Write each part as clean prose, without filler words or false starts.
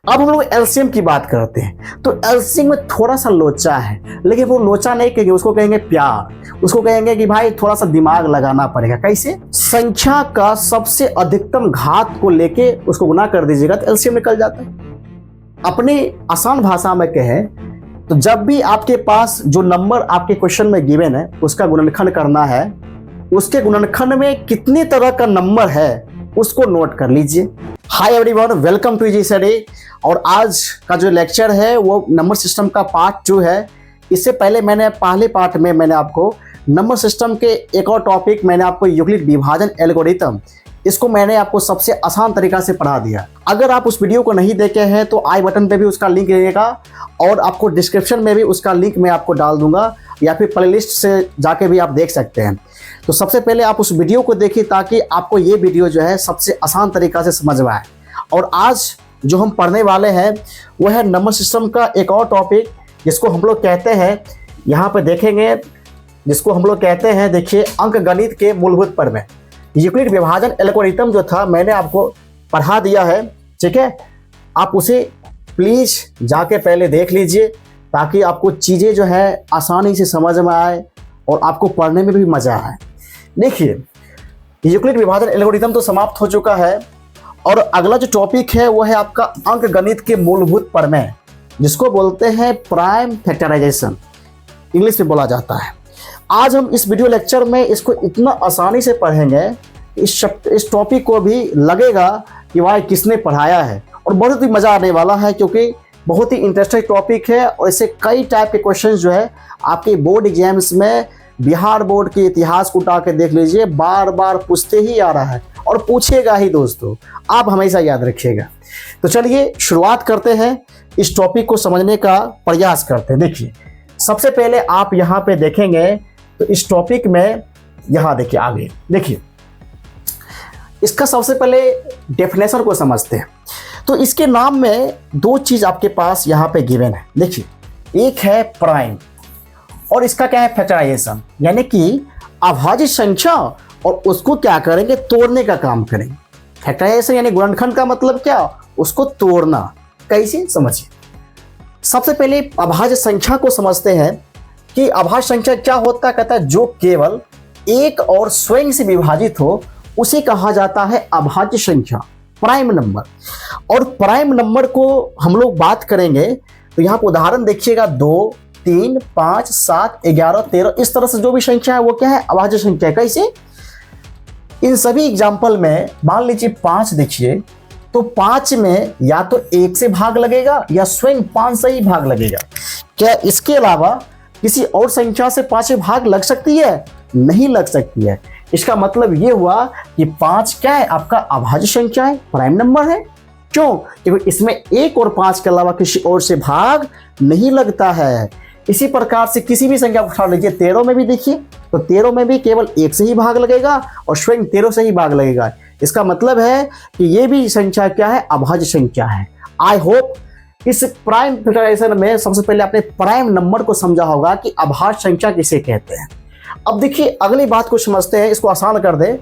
अब हम लोग एलसीएम की बात करते हैं। तो एलसीएम में थोड़ा सा लोचा है, लेकिन वो लोचा नहीं कहेंगे, उसको कहेंगे प्यार। उसको कहेंगे कि भाई थोड़ा सा दिमाग लगाना पड़ेगा। कैसे? संख्या का सबसे अधिकतम घात को लेके उसको गुना कर दीजिएगा तो एलसीएम निकल जाता है। अपनी आसान भाषा में कहें तो जब भी आपके पास जो नंबर आपके क्वेश्चन में गिवन है उसका गुणनखंड करना है, उसके गुणनखंड में कितने तरह का नंबर है उसको नोट कर लीजिए। Hi everyone, welcome to easy study. और आज का जो लेक्चर है वो नंबर सिस्टम का पार्ट 2 है। इससे पहले पहले पार्ट में मैंने आपको नंबर सिस्टम के एक और टॉपिक मैंने आपको यूक्लिड विभाजन एल्गोरिथम, इसको मैंने आपको सबसे आसान तरीका से पढ़ा दिया। अगर आप उस वीडियो को नहीं देखे हैं तो आई बटन पे भी उसका लिंक रहेगा और आपको डिस्क्रिप्शन में भी उसका लिंक मैं आपको डाल दूंगा, या फिर प्लेलिस्ट से जाके भी आप देख सकते हैं। तो सबसे पहले आप उस वीडियो को देखिए ताकि आपको ये वीडियो जो है सबसे आसान तरीका से समझ में आए। और आज जो हम पढ़ने वाले हैं वो है नंबर सिस्टम का एक और टॉपिक, जिसको हम लोग कहते हैं, यहाँ पे देखेंगे, जिसको हम लोग कहते हैं, देखिए, अंक गणित के मूलभूत प्रमेय। यूक्लिड विभाजन एल्गोरिथम जो था मैंने आपको पढ़ा दिया है, ठीक है। आप उसे प्लीज़ जाके पहले देख लीजिए ताकि आपको चीज़ें जो है आसानी से समझ में आए और आपको पढ़ने में भी मज़ा आए। देखिए, यूक्लिड विभाजन एल्गोरिथम तो समाप्त हो चुका है और अगला जो टॉपिक है वो है आपका अंक गणित के मूलभूत प्रमेय, जिसको बोलते हैं प्राइम फैक्टराइजेशन, इंग्लिश में बोला जाता है। आज हम इस वीडियो लेक्चर में इसको इतना आसानी से पढ़ेंगे, इस टॉपिक को भी लगेगा कि भाई किसने पढ़ाया है, और बहुत ही मज़ा आने वाला है क्योंकि बहुत ही इंटरेस्टिंग टॉपिक है। और इससे कई टाइप के क्वेश्चन जो है आपके बोर्ड एग्जाम्स में, बिहार बोर्ड के इतिहास को उठा के देख लीजिए, बार बार पूछते ही आ रहा है और पूछेगा ही दोस्तों, आप हमेशा याद रखिएगा। तो चलिए शुरुआत करते हैं, इस टॉपिक को समझने का प्रयास करते हैं। देखिए, सबसे पहले आप यहाँ पे देखेंगे तो इस टॉपिक में यहाँ देखिए, आगे देखिए, इसका सबसे पहले डेफिनेशन को समझते हैं। तो इसके नाम में दो चीज़ आपके पास यहाँ पे गिवन है। देखिए, एक है प्राइम और इसका क्या है फैक्टराइजेशन, यानी कि अभाज्य संख्या और उसको क्या करेंगे, तोड़ने का काम करेंगे। फैक्टराइजेशन यानी गुणनखंड का मतलब क्या, उसको तोड़ना। कैसे, समझिए। सबसे पहले अभाज्य संख्या को समझते हैं कि अभाज्य संख्या क्या होता है। कहता है जो केवल एक और स्वयं से विभाजित हो उसे कहा जाता है अभाज्य संख्या, प्राइम नंबर। और प्राइम नंबर को हम लोग बात करेंगे तो यहाँ पर उदाहरण देखिएगा, 2, 3, 5, 7, 11, 13, इस तरह से जो भी संख्या है वो क्या है, अभाज्य संख्या है। कैसे? इन सभी एग्जाम्पल में मान लीजिए 5 देखिए, तो 5 में या तो 1 से भाग लगेगा या स्वयं 5 से ही भाग लगेगा। क्या इसके अलावा किसी और संख्या से 5 से भाग लग सकती है? नहीं लग सकती है। इसका मतलब ये हुआ कि 5 क्या है, आपका अभाज्य संख्या है, प्राइम नंबर है। क्यों? क्योंकि इसमें 1 और 5 के अलावा किसी और से भाग नहीं लगता है। इसी प्रकार से किसी भी संख्या को उठा लीजिए, 13 में भी देखिए, तो 13 में भी केवल 1 से ही भाग लगेगा और स्वयं 13 से ही भाग लगेगा। इसका मतलब है कि ये भी संख्या क्या है, अभाज्य संख्या है। आई होप इस प्राइम फैक्टराइजेशन में सबसे पहले आपने प्राइम नंबर को समझा होगा कि अभाज्य संख्या किसे कहते हैं। अब देखिए, अगली बात को समझते हैं, इसको आसान कर दे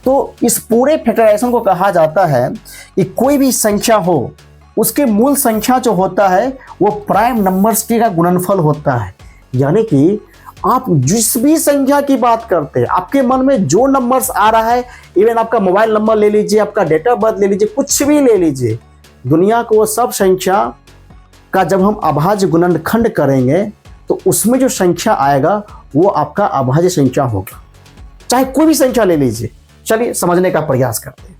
तो इस पूरे फैक्टराइजेशन को कहा जाता है कि कोई भी संख्या हो उसके मूल संख्या जो होता है वो प्राइम नंबर्स का गुणनफल होता है। यानी कि आप जिस भी संख्या की बात करते हैं, आपके मन में जो नंबर्स आ रहा है, इवन आपका मोबाइल नंबर ले लीजिए, आपका डेट ऑफ बर्थ ले लीजिए, कुछ भी ले लीजिए, दुनिया को वो सब संख्या का जब हम अभाज्य गुणनखंड करेंगे तो उसमें जो संख्या आएगा वो आपका अभाज्य संख्या होगा। चाहे कोई भी संख्या ले लीजिए। चलिए समझने का प्रयास करते हैं।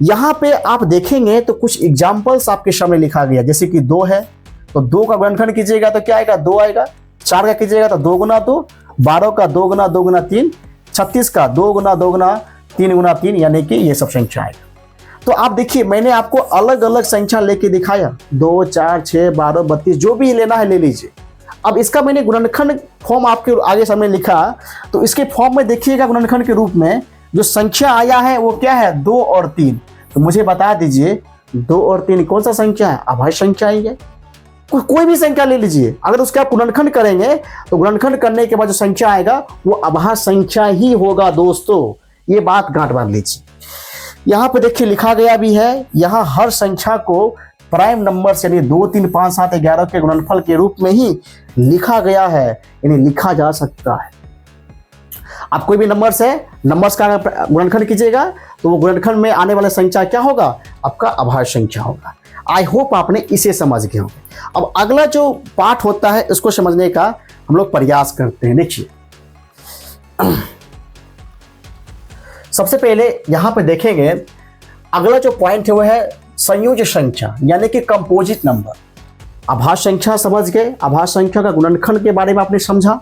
यहाँ पे आप देखेंगे तो कुछ एग्जाम्पल्स आपके सामने लिखा गया, जैसे कि 2 है तो 2 का गुणनखंड कीजिएगा तो क्या आएगा, 2 आएगा। 4 का कीजिएगा तो 2 गुना 2, 12 का 2 गुना 2 गुना 3, 36 का 2 गुना 2 गुना 3 गुना 3, यानी कि ये सब संख्या आएगा। तो आप देखिए, मैंने आपको अलग अलग संख्या लेके दिखाया, 2, 4, 6, 12, 32, जो भी लेना है ले लीजिए। अब इसका मैंने गुणनखंड फॉर्म आपके आगे सामने लिखा, तो इसके फॉर्म में देखिएगा गुणनखंड के रूप में जो संख्या आया है वो क्या है, 2 और 3। तो मुझे बता दीजिए 2 और 3 कौन सा संख्या है, अभाज्य संख्या ही है। कोई भी संख्या ले लीजिए, अगर उसका आप गुणनखंड करेंगे तो गुणनखंड करने के बाद जो संख्या आएगा वो अभाज्य संख्या ही होगा दोस्तों। ये बात गांठ बांध लीजिए। यहाँ पे देखिए लिखा गया भी है, यहाँ हर संख्या को प्राइम नंबर यानी 2, 3, 5, 7, 11 के गुणनफल के रूप में ही लिखा गया है, यानी लिखा जा सकता है। आप कोई भी नंबर्स है, नंबर्स का गुणनखंड कीजिएगा तो वो गुणनखंड में आने वाला संख्या क्या होगा, आपका अभाज्य संख्या होगा। आई होप आपने इसे समझ गए होंगे। अब अगला जो पार्ट होता है इसको समझने का हम लोग प्रयास करते हैं। देखिए सबसे पहले यहां पे देखेंगे, अगला जो पॉइंट है वो है संयोज्य संख्या यानी कि कंपोजिट नंबर। अभाज्य संख्या समझ गए, अभाज्य संख्या का गुणनखंड के बारे में आपने समझा।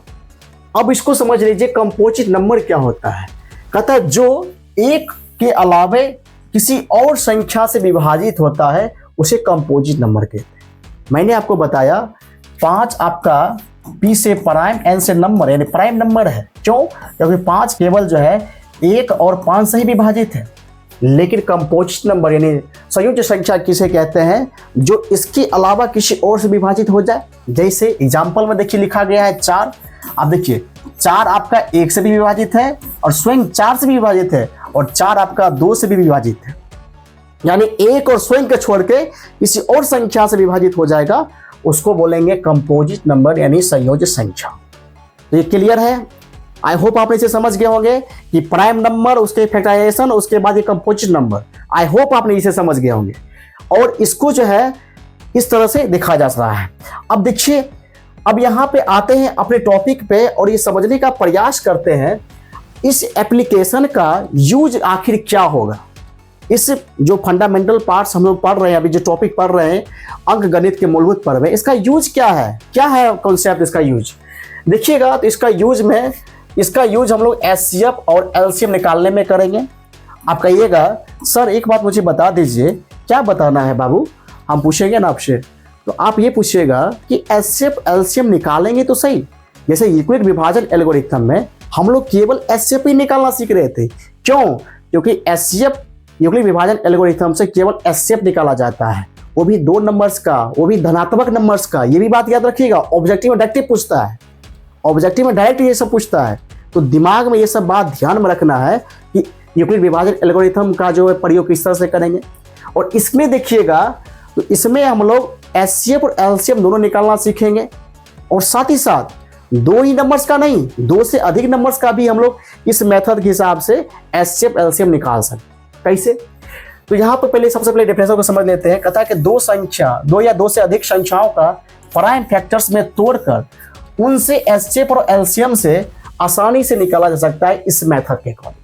अब इसको समझ लीजिए कंपोजिट नंबर क्या होता है। कहता है जो एक के अलावे किसी और संख्या से विभाजित होता है उसे कंपोजिट नंबर कहते हैं। मैंने आपको बताया 5 आपका P से प्राइम, N से नंबर यानी प्राइम नंबर है। क्यों? क्योंकि 5 केवल जो है 1 और 5 से ही विभाजित है। लेकिन कंपोजिट नंबर यानी संयोज्य संख्या किसे कहते हैं, जो इसके अलावा किसी और से विभाजित हो जाए। जैसे एग्जाम्पल में देखिए लिखा गया है 4। आप देखिए 4 आपका 1 से भी विभाजित है और स्वयं 4 से भी विभाजित है, और 4 आपका 2 से भी विभाजित है। यानी 1 और स्वयं के छोड़ के किसी और संख्या से विभाजित हो जाएगा, उसको बोलेंगे कंपोजिट नंबर यानी संयोज्य संख्या। तो ये क्लियर है। आई होप आप इसे समझ गए होंगे कि प्राइम नंबर, उसके फैक्टराइजेशन, उसके बाद ये कंपोजिट नंबर। आई होप आपने इसे समझ गए होंगे और इसको जो है इस तरह से दिखा जा रहा है। अब देखिए, अब यहाँ पे आते हैं अपने टॉपिक पे और ये समझने का प्रयास करते हैं इस एप्लीकेशन का यूज आखिर क्या होगा। इस जो फंडामेंटल पार्ट्स हम लोग पढ़ रहे हैं, अभी जो टॉपिक पढ़ रहे हैं अंक गणित के मूलभूत पर्व में, इसका यूज क्या है, क्या है कॉन्सेप्ट इसका यूज। देखिएगा तो इसका यूज हम लोग एचसीएफ और एलसीएम निकालने में करेंगे। आप कहिएगा सर एक बात मुझे बता दीजिए, क्या बताना है बाबू, हम पूछेंगे ना आपसे, तो आप ये पूछिएगा कि एचसीएफ एलसीएम निकालेंगे तो सही। जैसे यूक्लिड विभाजन एल्गोरिथम में हम लोग केवल एचसीएफ ही निकालना सीख रहे थे। क्यों? क्योंकि एचसीएफ यूक्लिड विभाजन एल्गोरिथम से केवल एचसीएफ निकाला जाता है, वो भी 2 नंबर्स का, वो भी धनात्मक नंबर्स का। ये भी बात याद रखिएगा, ऑब्जेक्टिव में डायरेक्ट पूछता है, ऑब्जेक्टिव में डायरेक्ट ये सब पूछता है। तो दिमाग में ये सब बात ध्यान में रखना है कि यूक्लिड विभाजन एल्गोरिथम का जो है प्रयोग किस तरह से करेंगे। और इसमें देखिएगा तो इसमें हम लोग एचसीएफ और एलसीएम दोनों निकालना सीखेंगे, और साथ ही साथ 2 ही नंबर्स का नहीं, 2 से अधिक नंबर्स का भी हम लोग इस मेथड के हिसाब से एचसीएफ एलसीएम निकाल सकते। कैसे? तो यहाँ पर पहले सबसे पहले डेफिनेशन को समझ लेते हैं। कहता है कि 2 या 2 से अधिक संख्याओं का प्राइम फैक्टर्स में तोड़कर उनसे एचसीएफ और एलसीएम से आसानी से निकाला जा सकता है इस मेथड के अकॉर्डिंग।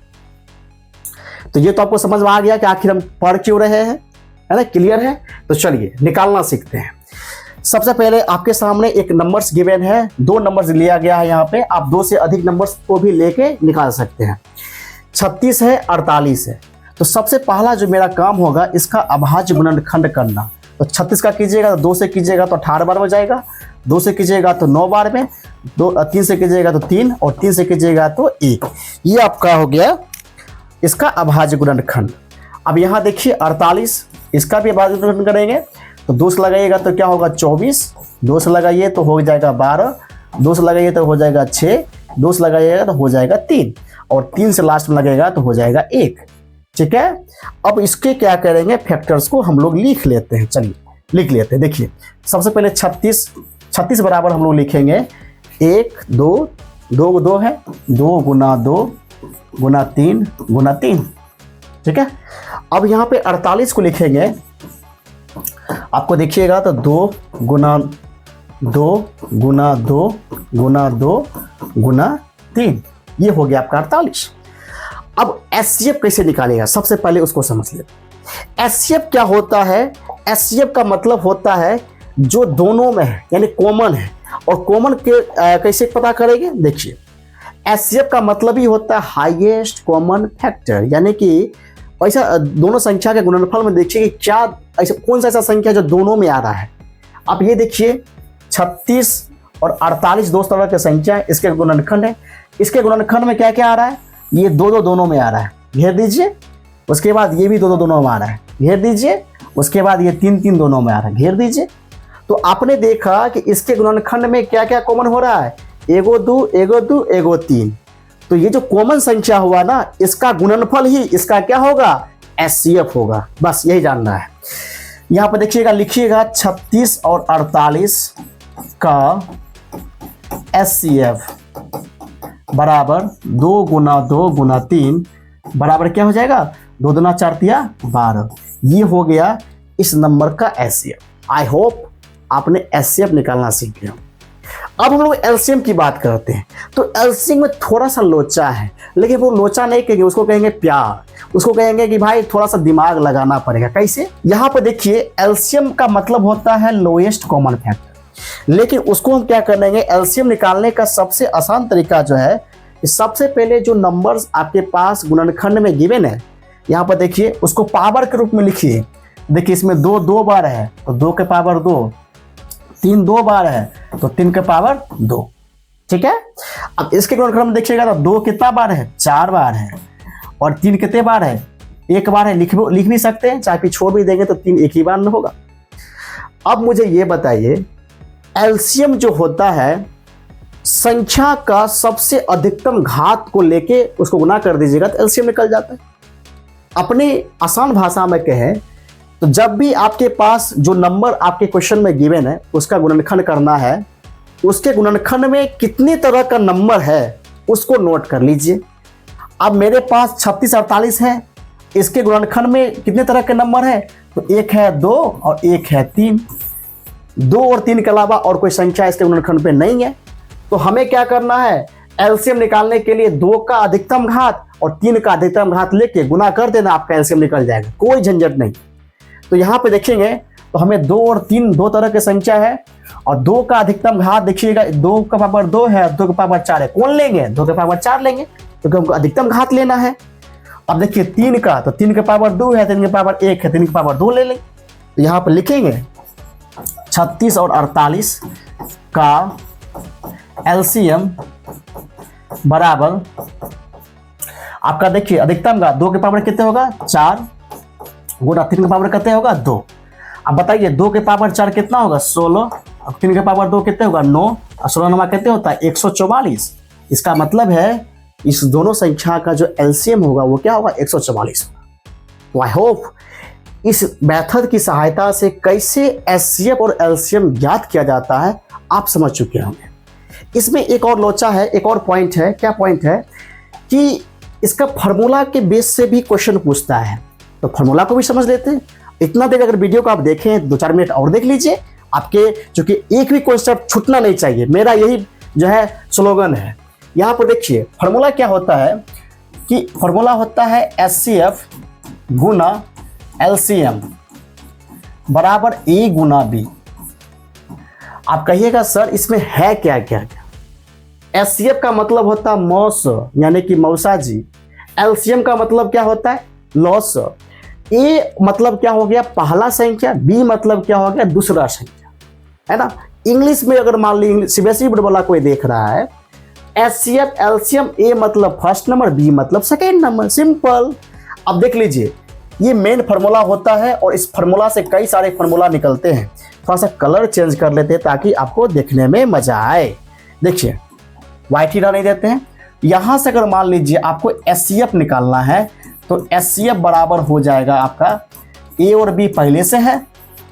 तो ये तो आपको समझ में आ गया कि आखिर हम पढ़ क्यों रहे हैं, है ना, क्लियर है। तो चलिए निकालना सीखते हैं। सबसे पहले आपके सामने एक नंबर्स गिवन है, 2 नंबर्स लिया गया है। यहाँ पे आप 2 से अधिक नंबर्स को भी लेके निकाल सकते हैं। 36 है, 48 है। तो सबसे पहला जो मेरा काम होगा इसका अभाज्य गुणनखंड करना। तो 36 का कीजिएगा तो 2 से कीजिएगा तो 18 बार में जाएगा, 2 से कीजिएगा तो 9 बार में, 3 से कीजिएगा तो 3, और 3 से कीजिएगा तो 1। ये आपका हो गया इसका अभाज्य गुणनखंड। अब यहाँ देखिए 48, इसका भी अभाज्य गुणनखंड करेंगे तो 2 से लगाइएगा तो क्या होगा 24, 2 से लगाइए तो हो जाएगा 12, 2 से लगाइए तो हो जाएगा 6, 2 से लगाइएगा तो हो जाएगा 3, और 3 से लास्ट में लगेगा तो हो जाएगा 1। ठीक है। अब इसके क्या करेंगे, फैक्टर्स को हम लोग लिख लेते हैं। चलिए लिख लेते हैं। देखिए सबसे पहले 36 बराबर हम लोग लिखेंगे 1 2 2 2 है, 2 गुना 2 गुना 3 गुना 3। ठीक है। अब यहाँ पे 48 को लिखेंगे, आपको देखिएगा तो 2 गुना 2 गुना 2 गुना 2 गुना 3, ये हो गया आपका 48। अब एचसीएफ कैसे निकालेगा, सबसे पहले उसको समझ लेते। एचसीएफ क्या होता है? एचसीएफ का मतलब होता है जो दोनों में है, यानी कॉमन है। और कॉमन के कैसे पता करेंगे, देखिए एचसीएफ का मतलब ही होता है हाईएस्ट कॉमन फैक्टर, यानी कि ऐसा दोनों संख्या के गुणनफल में देखिए कि क्या ऐसा कौन सा ऐसा संख्या जो दोनों में आ रहा है। आप ये देखिए 36 और 48 दो तरह की संख्या है, इसके गुणनखंड है। इसके गुणनखंड में क्या क्या आ रहा है, ये 2 दोनों में आ रहा है, घेर दीजिए। उसके बाद ये भी 2 दोनों में आ रहा है, घेर दीजिए। उसके बाद ये 3 दोनों में आ रहा है, घेर दीजिए। तो आपने देखा कि इसके गुणनखंड में क्या क्या कॉमन हो रहा है, एगो 2 एगो 2 एगो 3। तो ये जो कॉमन संख्या हुआ ना, इसका गुणनफल ही इसका क्या होगा, एचसीएफ होगा। बस यही जानना है। यहाँ पर देखिएगा, लिखिएगा 36 और 48 का HCF बराबर 2 गुना 2 गुना 3 बराबर क्या हो जाएगा, 2 दूना 4 तिया 12। ये हो गया इस नंबर का HCF। आई होप आपने HCF निकालना सीख गया। अब हम लोग एलसीएम की बात करते हैं। तो एलसीएम में थोड़ा सा लोचा है, लेकिन वो लोचा नहीं कहेंगे, उसको कहेंगे प्यार। उसको कहेंगे कि भाई थोड़ा सा दिमाग लगाना पड़ेगा। कैसे? यहाँ पर देखिए, एलसीएम का मतलब होता है लोएस्ट कॉमन फैक्टर, लेकिन उसको हम क्या कर लेंगे, एलसीएम निकालने का सबसे आसान तरीका जो है, सबसे पहले जो नंबर्स आपके पास गुणनखंड में गिवन है, यहाँ पर देखिए उसको पावर के रूप में लिखिए। देखिए इसमें 2 2 बार है तो 2 के पावर 2, 3 2 बार है तो 3 के पावर 2। ठीक है। अब इसके गुणनखंड में देखिएगा तो 2 कितना बार है, 4 बार है, और 3 कितने बार है, 1 बार है। लिख भी सकते हैं, चाहे छोड़ भी देंगे तो 3 एक ही बार में होगा। अब मुझे ये बताइए, एलसीएम जो होता है, संख्या का सबसे अधिकतम घात को लेके उसको गुना कर दीजिएगा तो एलसीएम निकल जाता है। अपनी आसान भाषा में कहें तो जब भी आपके पास जो नंबर आपके क्वेश्चन में गिवन है उसका गुणनखंड करना है, उसके गुणनखंड में कितनी तरह का नंबर है उसको नोट कर लीजिए। अब मेरे पास 36 48 है, इसके गुणनखंड में कितने तरह के नंबर है, तो एक है 2 और एक है 3। 2 और 3 के अलावा और कोई संख्या इसके गुणनखंड पे नहीं है। तो हमें क्या करना है, एलसीएम निकालने के लिए 2 का अधिकतम घात और 3 का अधिकतम घात लेके गुना कर देना, आपका एलसीएम निकल जाएगा, कोई झंझट नहीं। तो यहाँ पे देखेंगे तो हमें 2 और 3 दो तरह की संख्या है, और 2 का अधिकतम घात देखिएगा, 2 का पावर 2 है, 2 का पावर 4 है। कौन लेंगे, 2 के पावर 4 लेंगे, क्योंकि हमको अधिकतम घात लेना है। अब देखिए 3 का, तो 3 के पावर 2 है, 3 के पावर 1 है, 3 के पावर 2 ले लेंगे। तो यहाँ पर लिखेंगे 36 और 48 का एलसीएम बराबर आपका, देखिए अधिकतम का 2 के पावर कितने होगा, 4 गुना 3 के पावर कितने होगा, 2। अब बताइए 2 के पावर 4 कितना होगा, 16, अब 3 के पावर 2 कितने होगा, 9, और 16 नमा कितने होता है, 144। इसका मतलब है इस दोनों संख्या का जो एलसीएम होगा वो क्या होगा, 144 होगा। तो आई होप इस मेथड की सहायता से कैसे एचसीएफ और एलसीएम ज्ञात किया जाता है आप समझ चुके होंगे। इसमें एक और लोचा है, एक और पॉइंट है। क्या पॉइंट है कि इसका फार्मूला के बेस से भी क्वेश्चन पूछता है, तो फार्मूला को भी समझ लेते हैं। इतना देर अगर वीडियो को आप देखें, 2-4 मिनट और देख लीजिए, आपके चूंकि एक भी कॉन्सेप्ट छूटना नहीं चाहिए, मेरा यही जो है स्लोगन है। यहाँ पर देखिए फार्मूला क्या होता है कि फार्मूला होता है एचसीएफ गुना एलसीएम बराबर ए गुना बी। आप कहिएगा सर इसमें है क्या क्या क्या। एचसीएफ का मतलब होता है मौस, यानी कि मौसा जी। एलसीएम का मतलब क्या होता है, लॉस। ए मतलब क्या हो गया, पहला संख्या। बी मतलब क्या हो गया, दूसरा संख्या, है ना। इंग्लिश में अगर मान ली सीबीएसई बोर्ड वाला कोई देख रहा है, एचसीएफ एलसीएम, ए मतलब फर्स्ट नंबर, बी मतलब सेकेंड नंबर, सिंपल। अब देख लीजिए ये मेन फार्मूला होता है, और इस फार्मूला से कई सारे फार्मूला निकलते हैं। थोड़ा सा कलर चेंज कर लेते हैं ताकि आपको देखने में मजा आए। देखिए व्हाइट ही रहने देते हैं। यहां से अगर मान लीजिए आपको एचसीएफ निकालना है तो एचसीएफ बराबर हो जाएगा आपका, ए और बी पहले से है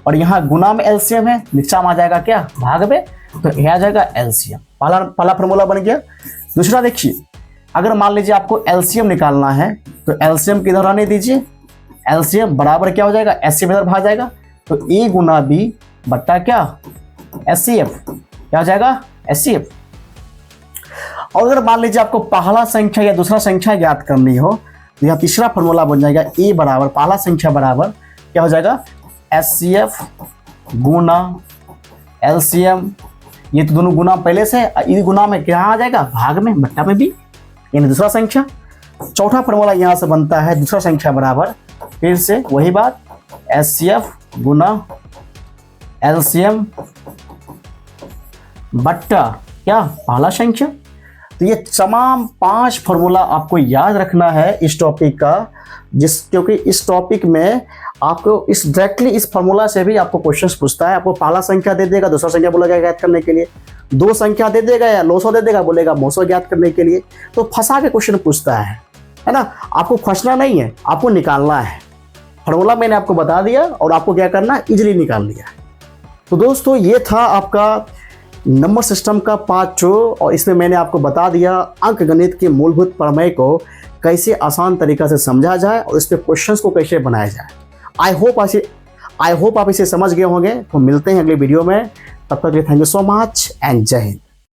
और यहाँ गुना में एलसीएम है, नीचा में आ जाएगा क्या, भाग में, तो यह आ जाएगा एलसीएम। पहला फार्मूला बन गया। दूसरा देखिए, अगर मान लीजिए आपको एलसीएम निकालना है तो एलसीएम किधर आने दीजिए, एलसीएम बराबर क्या हो जाएगा, एचसीएफ इधर भाग जाएगा, तो ए गुना बी बट्टा क्या, एचसीएफ, क्या हो जाएगा, एचसीएफ। और अगर मान लीजिए आपको पहला संख्या या दूसरा संख्या ज्ञात करनी हो तो यहाँ तीसरा फार्मूला बन जाएगा, ए बराबर पहला संख्या बराबर क्या हो जाएगा, एचसीएफ गुना एलसीएम। ये तो दोनों गुना पहले से, ये गुना में क्या आ जाएगा, भाग में, बट्टा में भी, यानी दूसरा संख्या। चौथा फार्मूला यहाँ से बनता है दूसरा संख्या बराबर, फिर से वही बात, एचसीएफ गुना एलसीएम बट्टा क्या, पहला संख्या। तो ये तमाम 5 फार्मूला आपको याद रखना है इस टॉपिक का, क्योंकि इस टॉपिक में आपको इस डायरेक्टली इस फार्मूला से भी आपको क्वेश्चंस पूछता है। आपको पहला संख्या दे देगा, दूसरा संख्या बोलेगा ज्ञात करने के लिए, 2 संख्या दे देगा या लोसो दे देगा, बोलेगा मोसो ज्ञात करने के लिए। तो फंसा के क्वेश्चन पूछता है ना। आपको फंसना नहीं है, आपको निकालना है। फार्मूला मैंने आपको बता दिया और आपको क्या करना, इजीली निकाल लिया। तो दोस्तों ये था आपका नंबर सिस्टम का पार्ट 2 और इसमें मैंने आपको बता दिया अंकगणित के मूलभूत प्रमेय को कैसे आसान तरीका से समझा जाए और इस पे क्वेश्चंस को कैसे बनाया जाए। आई होप आप इसे समझ गए होंगे। तो मिलते हैं अगले वीडियो में, तब तक के लिए thank you so much and जय हिंद।